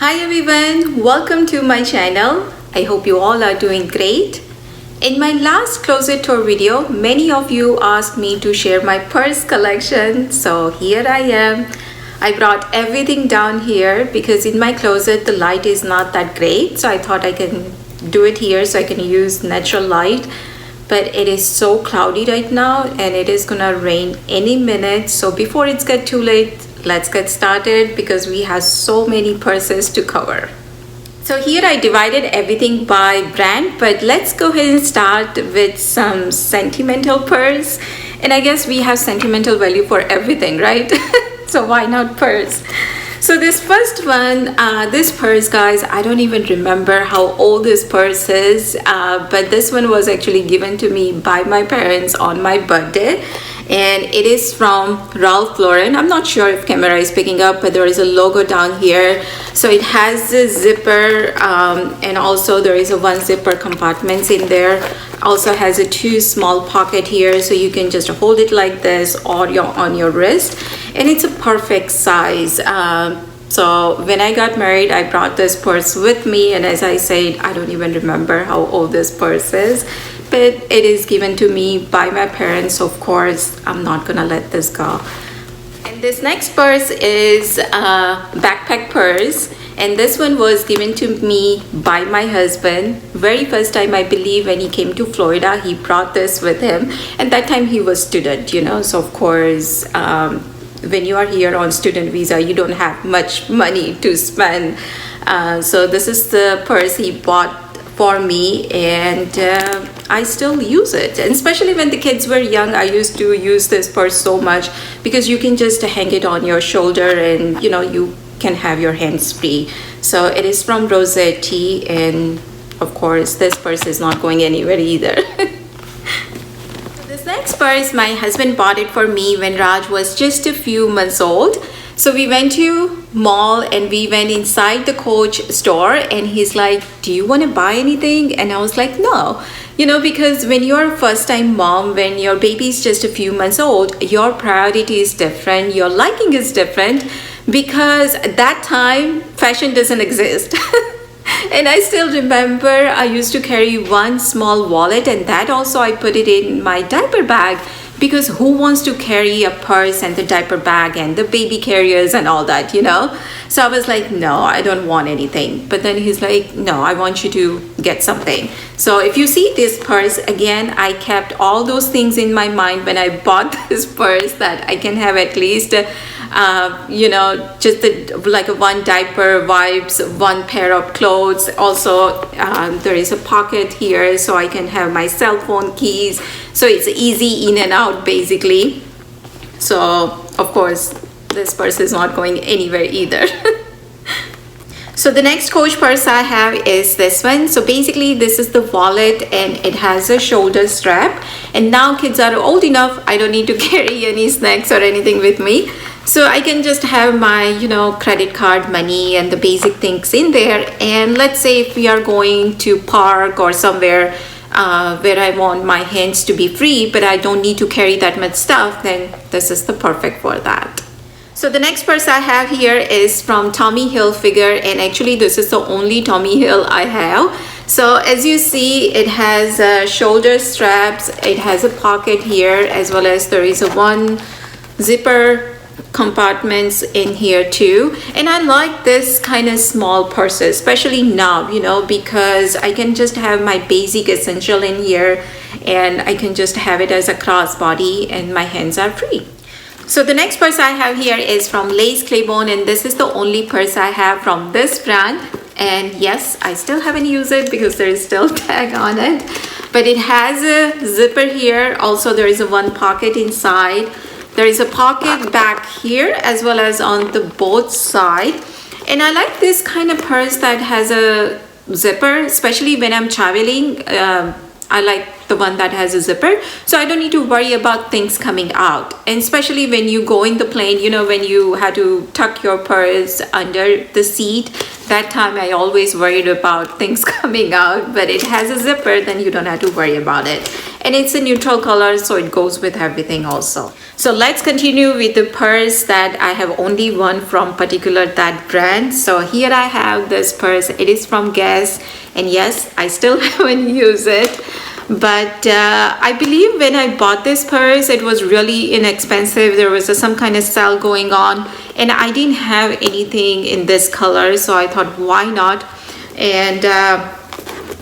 Hi everyone, welcome to my channel. I hope you all are doing great. In my last closet tour video, many of you asked me to share my purse collection. So here I am. I brought everything down here because in my closet the light is not that great. So I thought I can do it here so I can use natural light. But it is so cloudy right now and it is gonna rain any minute. So before it's get too late, let's get started because we have so many purses to cover. So here I divided everything by brand, but let's go ahead and start with some sentimental purse. And I guess we have sentimental value for everything, right? So why not purse? So this first one, this purse, guys, I don't even remember how old this purse is, but this one was actually given to me by my parents on my birthday. And it is from Ralph Lauren. I'm not sure if camera is picking up, but there is a logo down here. So it has a zipper, and also there is a one zipper compartments in there. Also has a two small pocket here, so you can just hold it like this or on your wrist, and it's a perfect size. So when I got married, I brought this purse with me, and as I said, I don't even remember how old this purse is, but it is given to me by my parents, so of course I'm not gonna let this go. And this next purse is a backpack purse, and this one was given to me by my husband. Very first time, I believe, when he came to Florida, he brought this with him, and that time he was student, so of course when you are here on student visa, you don't have much money to spend. So this is the purse he bought for me, and I still use it. And especially when the kids were young, I used to use this purse so much because you can just hang it on your shoulder and you can have your hands free. So it is from Rossetti, and of course this purse is not going anywhere either. This next purse, my husband bought it for me when Raj was just a few months old. So we went to mall and we went inside the Coach store, and he's like, do you want to buy anything? And I was like, no, because when you're a first time mom, when your baby is just a few months old, your priority is different, your liking is different, because at that time fashion doesn't exist. And I still remember I used to carry one small wallet, and that also I put it in my diaper bag, because who wants to carry a purse and the diaper bag and the baby carriers and all that, So I was like, no, I don't want anything. But then he's like, no, I want you to get something. So if you see this purse, again, I kept all those things in my mind when I bought this purse, that I can have at least just like a one diaper, wipes, one pair of clothes. Also there is a pocket here so I can have my cell phone, keys, so it's easy in and out basically. So of course this purse is not going anywhere either. So the next Coach purse I have is this one. So basically this is the wallet, and it has a shoulder strap, and now kids are old enough, I don't need to carry any snacks or anything with me. So I can just have my, credit card money and the basic things in there. And let's say if we are going to park or somewhere where I want my hands to be free, but I don't need to carry that much stuff, then this is the perfect for that. So the next purse I have here is from Tommy Hilfiger, and actually this is the only Tommy Hill I have. So as you see, it has shoulder straps, it has a pocket here, as well as there is a one zipper compartments in here too. And I like this kind of small purses, especially now, because I can just have my basic essential in here, and I can just have it as a crossbody and my hands are free. So the next purse I have here is from Lace Claiborne, and this is the only purse I have from this brand. And yes, I still haven't used it because there is still tag on it, but it has a zipper here. Also there is a one pocket inside. There is a pocket back here as well as on the both side. And I like this kind of purse that has a zipper, especially when I'm traveling. I like the one that has a zipper, so I don't need to worry about things coming out. And especially when you go in the plane, when you had to tuck your purse under the seat, that time I always worried about things coming out. But it has a zipper, then you don't have to worry about it. and it's a neutral color, so it goes with everything also. So let's continue with the purse that I have only one from particular that brand. So here I have this purse. It is from Guess, and yes, I still haven't used it, but I believe when I bought this purse it was really inexpensive. There was some kind of sale going on, and I didn't have anything in this color, so I thought why not. And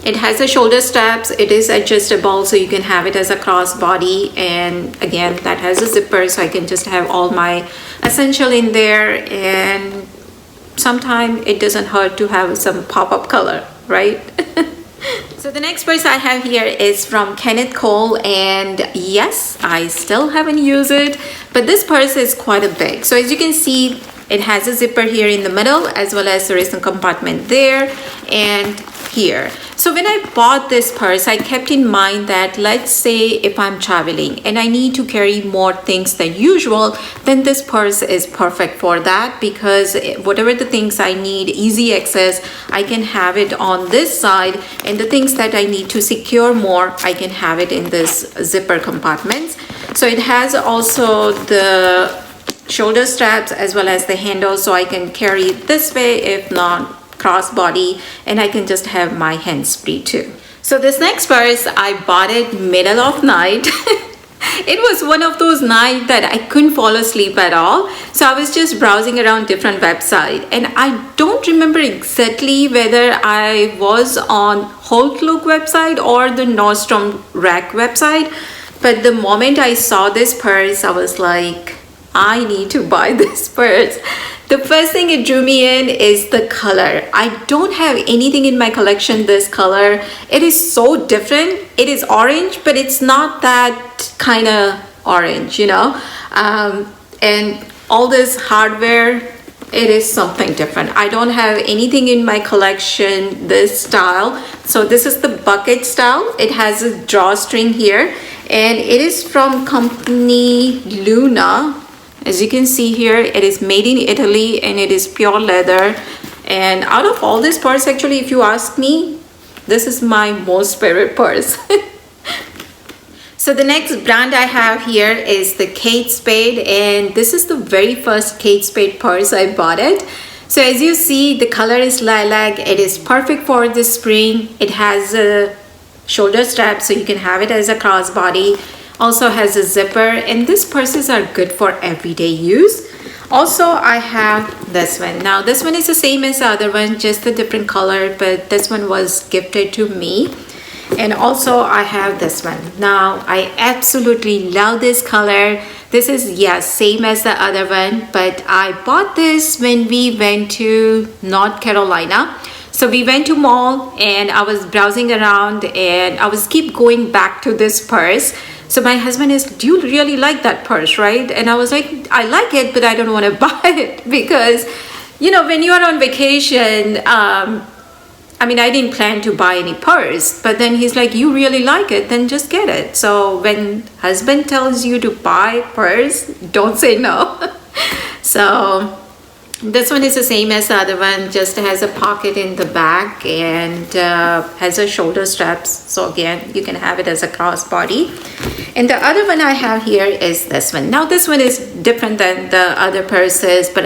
it has the shoulder straps. It is adjustable, so you can have it as a crossbody, and again that has a zipper, so I can just have all my essential in there, and sometimes it doesn't hurt to have some pop-up color, right? So the next purse I have here is from Kenneth Cole, and yes, I still haven't used it, but this purse is quite a big. So as you can see, it has a zipper here in the middle, as well as there is a compartment there and here. So when I bought this purse, I kept in mind that let's say if I'm traveling and I need to carry more things than usual, then this purse is perfect for that, because whatever the things I need easy access, I can have it on this side, and the things that I need to secure more, I can have it in this zipper compartments. So it has also the shoulder straps as well as the handle, so I can carry it this way, if not crossbody, and I can just have my hands free too. So this next purse, I bought it middle of night. It was one of those nights that I couldn't fall asleep at all, so I was just browsing around different websites, and I don't remember exactly whether I was on Holt Look website or the Nordstrom Rack website, but the moment I saw this purse, I was like, I need to buy this purse. The first thing it drew me in is the color. I don't have anything in my collection this color. It is so different. It is orange, but it's not that kind of orange, you know. And all this hardware, it is something different. I don't have anything in my collection this style. So this is the bucket style. It has a drawstring here, and it is from company Luna. As you can see here, it is made in Italy, and it is pure leather. And out of all this purse, actually, if you ask me, this is my most favorite purse. So the next brand I have here is the Kate Spade, and this is the very first Kate Spade purse I bought it. So as you see, the color is lilac. It is perfect for the spring. It has a shoulder strap, so you can have it as a crossbody. Also has a zipper, and these purses are good for everyday use. Also, I have this one. Now this one is the same as the other one, just a different color, but this one was gifted to me. And also I have this one. Now I absolutely love this color. This is, yes, same as the other one, but I bought this when we went to North Carolina. So we went to mall, and I was browsing around, and I was keep going back to this purse. So my husband is, do you really like that purse, right? And I was like, I like it, but I don't want to buy it, because, you know, when you are on vacation, I mean, I didn't plan to buy any purse, but then he's like, you really like it, then just get it. So when husband tells you to buy purse, don't say no. So this one is the same as the other one, just has a pocket in the back, and has a shoulder straps. So again, you can have it as a crossbody. And the other one I have here is this one. Now this one is different than the other purses, but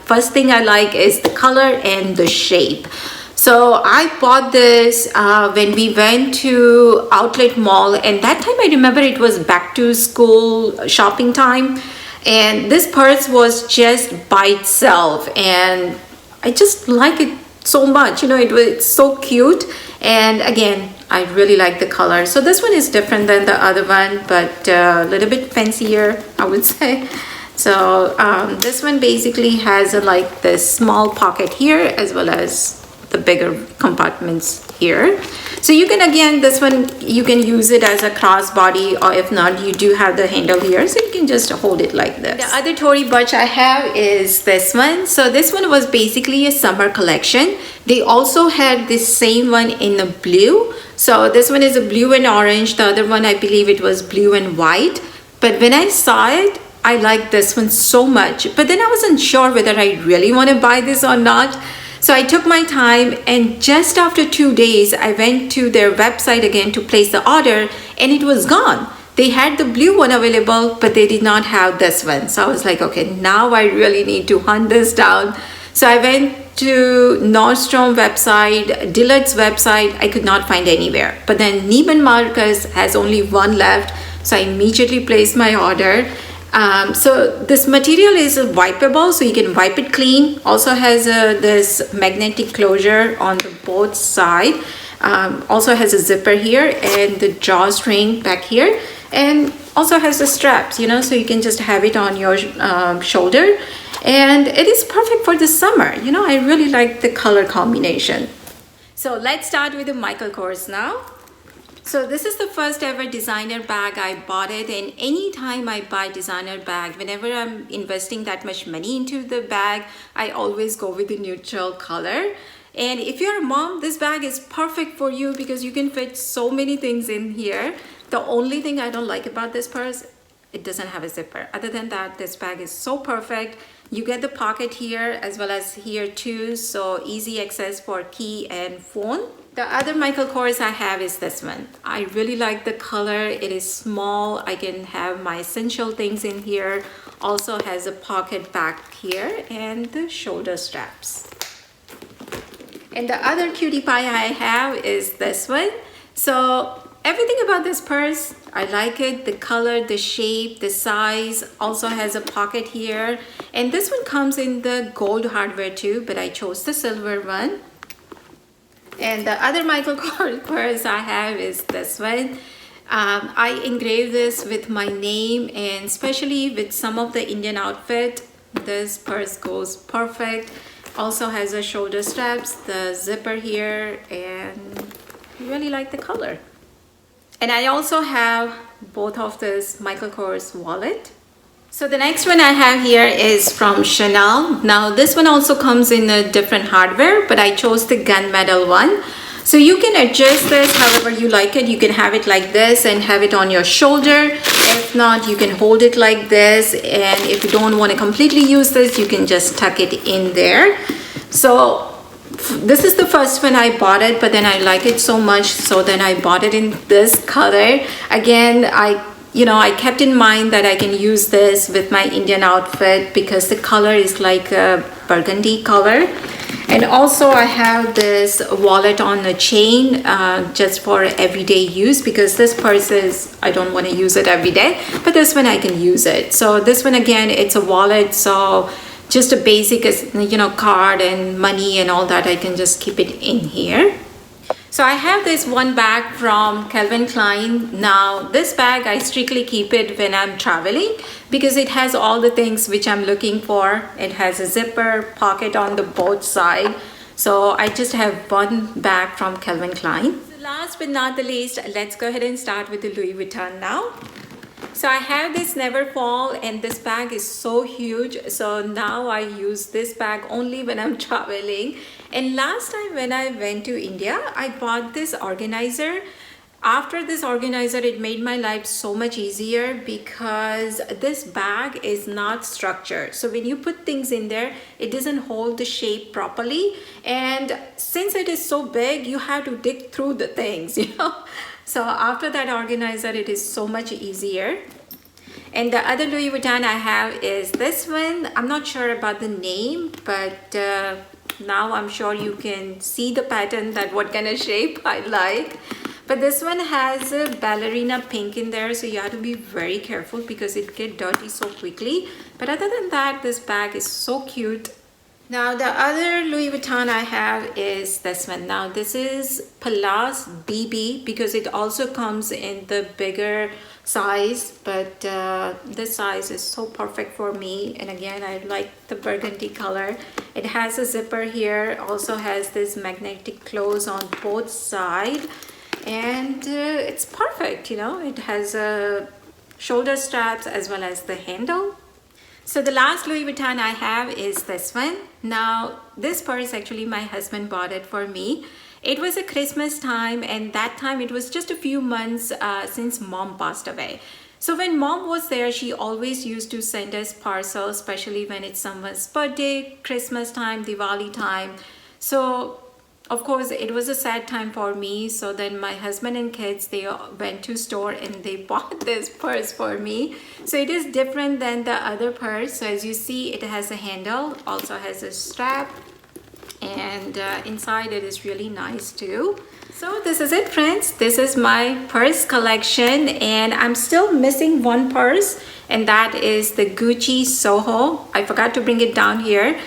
first thing I like is the color and the shape. So I bought this when we went to Outlet Mall, and that time I remember it was back to school shopping time. And this purse was just by itself, and I just like it so much. You know, it's so cute, and again, I really like the color. So this one is different than the other one, but a little bit fancier, I would say. So this one basically has like this small pocket here, as well as the bigger compartments here. So you can, again, this one you can use it as a crossbody, or if not, you do have the handle here, so you can just hold it like this. The other Tory Burch I have is this one. So this one was basically a summer collection. They also had this same one in the blue. So this one is a blue and orange. The other one, I believe it was blue and white. But when I saw it, I liked this one so much. But then I wasn't sure whether I really want to buy this or not. So I took my time, and just after 2 days, I went to their website again to place the order, and it was gone. They had the blue one available, but they did not have this one. So I was like, okay, now I really need to hunt this down. So I went to Nordstrom website, Dillard's website. I could not find anywhere. But then Neiman Marcus has only one left. So I immediately placed my order. So this material is wipeable, so you can wipe it clean. Also has this magnetic closure on the both side. Also has a zipper here and the drawstring back here, and also has the straps, you know, so you can just have it on your shoulder. And it is perfect for the summer. You know, I really like the color combination. So let's start with the Michael Kors now. So this is the first ever designer bag. I bought it, and anytime I buy designer bag, whenever I'm investing that much money into the bag, I always go with the neutral color. And if you're a mom, this bag is perfect for you because you can fit so many things in here. The only thing I don't like about this purse, it doesn't have a zipper. Other than that, this bag is so perfect. You get the pocket here as well as here too, so easy access for key and phone. The other Michael Kors I have is this one. I really like the color. It is small. I can have my essential things in here. Also has a pocket back here and the shoulder straps. And the other cutie pie I have is this one. So everything about this purse, I like it. The color, the shape, the size. Also has a pocket here. And this one comes in the gold hardware too, but I chose the silver one. And the other Michael Kors purse I have is this one. I engraved this with my name, and especially with some of the Indian outfit, this purse goes perfect. Also has a shoulder straps, the zipper here, and I really like the color. And I also have both of this Michael Kors wallet. So the next one I have here is from Chanel. Now this one also comes in a different hardware, but I chose the gunmetal one. So you can adjust this however you like it. You can have it like this and have it on your shoulder. If not, you can hold it like this. And if you don't want to completely use this, you can just tuck it in there. So this is the first one I bought it, but then I like it so much, so then I bought it in this color. Again, I kept in mind that I can use this with my Indian outfit because the color is like a burgundy color. And also I have this wallet on a chain just for everyday use, because this purse is, I don't want to use it every day, but this one I can use it. So this one, again, it's a wallet, so just a basic, card and money and all that, I can just keep it in here. So I have this one bag from Calvin Klein. Now this bag, I strictly keep it when I'm traveling because it has all the things which I'm looking for. It has a zipper, pocket on the both side. So I just have one bag from Calvin Klein. So last but not the least, let's go ahead and start with the Louis Vuitton now. So I have this Neverfull, and this bag is so huge. So now I use this bag only when I'm traveling. And last time when I went to India, I bought this organizer. After this organizer, it made my life so much easier because this bag is not structured. So when you put things in there, it doesn't hold the shape properly. And since it is so big, you have to dig through the things, So after that organizer, it is so much easier. And the other Louis Vuitton I have is this one. I'm not sure about the name, but now I'm sure you can see the pattern, that what kind of shape I like. But this one has a ballerina pink in there, so you have to be very careful because it gets dirty so quickly. But other than that, this bag is so cute. Now the other Louis Vuitton I have is this one. Now this is Pallas BB because it also comes in the bigger size, but this size is so perfect for me. And again, I like the burgundy color. It has a zipper here, also has this magnetic close on both sides, and it's perfect. It has shoulder straps as well as the handle. So the last Louis Vuitton I have is this one. Now this purse, actually my husband bought it for me. It was a Christmas time, and that time it was just a few months since mom passed away. So when mom was there, she always used to send us parcels, especially when it's someone's birthday, Christmas time, Diwali time. So of course it was a sad time for me. So then my husband and kids, they went to store and they bought this purse for me. So it is different than the other purse. So as you see, it has a handle, also has a strap, and inside it is really nice too. So this is it, friends. This is my purse collection, and I'm still missing one purse, and that is the Gucci Soho. I forgot to bring it down here,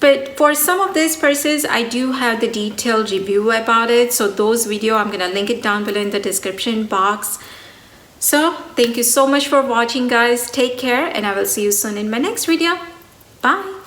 but for some of these purses I do have the detailed review about it, so those video I'm gonna link it down below in the description box. So thank you so much for watching, guys. Take care, and I will see you soon in my next video. Bye.